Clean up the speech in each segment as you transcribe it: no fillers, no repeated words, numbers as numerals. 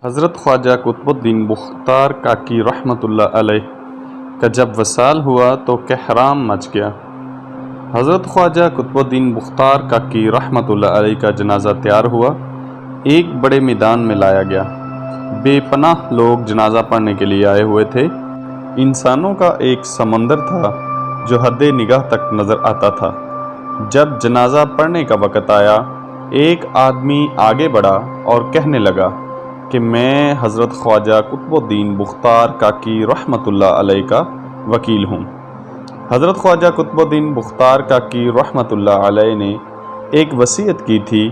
حضرت خواجہ قطب الدین بختار کاکی رحمۃ اللہ علیہ کا جب وصال ہوا تو کہرام مچ گیا۔ حضرت خواجہ قطب الدین بختار کاکی رحمۃ اللہ علیہ کا جنازہ تیار ہوا، ایک بڑے میدان میں لایا گیا۔ بے پناہ لوگ جنازہ پڑھنے کے لیے آئے ہوئے تھے۔ انسانوں کا ایک سمندر تھا جو حد نگاہ تک نظر آتا تھا۔ جب جنازہ پڑھنے کا وقت آیا، ایک آدمی آگے بڑھا اور کہنے لگا کہ میں حضرت خواجہ قطب الدین بختار کاکی رحمۃ اللہ علیہ کا وکیل ہوں۔ حضرت خواجہ قطب الدین بختار کاکی رحمۃ اللہ علیہ نے ایک وصیت کی تھی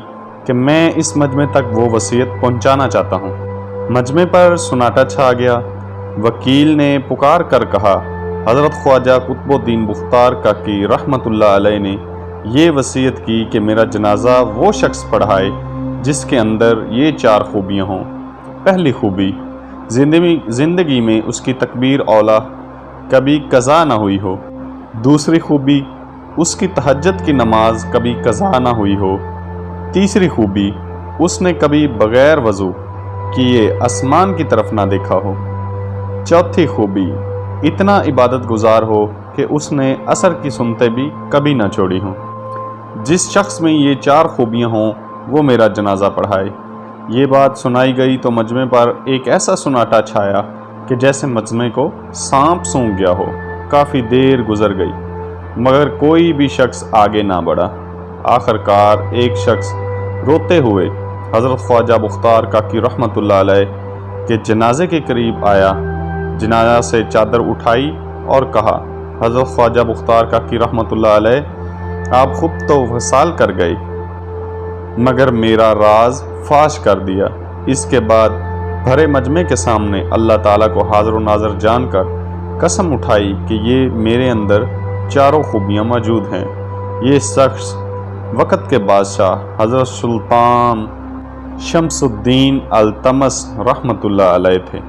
کہ میں اس مجمع تک وہ وصیت پہنچانا چاہتا ہوں۔ مجمع پر سناٹا چھا گیا۔ وکیل نے پکار کر کہا، حضرت خواجہ قطب الدین بختار کاکی رحمۃ اللہ علیہ نے یہ وصیت کی کہ میرا جنازہ وہ شخص پڑھائے جس کے اندر یہ 4 خوبیاں ہوں۔ پہلی خوبی، زندگی میں اس کی تکبیر اولیٰ کبھی قضا نہ ہوئی ہو۔ دوسری خوبی، اس کی تہجد کی نماز کبھی قضا نہ ہوئی ہو۔ تیسری خوبی، اس نے کبھی بغیر وضو کیے آسمان کی طرف نہ دیکھا ہو۔ چوتھی خوبی، اتنا عبادت گزار ہو کہ اس نے عصر کی سنتیں بھی کبھی نہ چھوڑی ہوں۔ جس شخص میں یہ 4 خوبیاں ہوں وہ میرا جنازہ پڑھائے۔ یہ بات سنائی گئی تو مجمع پر ایک ایسا سناٹا چھایا کہ جیسے مجمع کو سانپ سونگھ گیا ہو۔ کافی دیر گزر گئی مگر کوئی بھی شخص آگے نہ بڑھا۔ آخرکار ایک شخص روتے ہوئے حضرت خواجہ بختار کاکی رحمۃ اللہ علیہ کے جنازے کے قریب آیا، جنازہ سے چادر اٹھائی اور کہا، حضرت خواجہ بختار کاکی رحمۃ اللہ علیہ، آپ خود تو وصال کر گئے مگر میرا راز فاش کر دیا۔ اس کے بعد بھرے مجمع کے سامنے اللہ تعالیٰ کو حاضر و ناظر جان کر قسم اٹھائی کہ یہ میرے اندر 4 خوبیاں موجود ہیں۔ یہ شخص وقت کے بادشاہ حضرت سلطان شمس الدین التمش رحمۃ اللہ علیہ تھے۔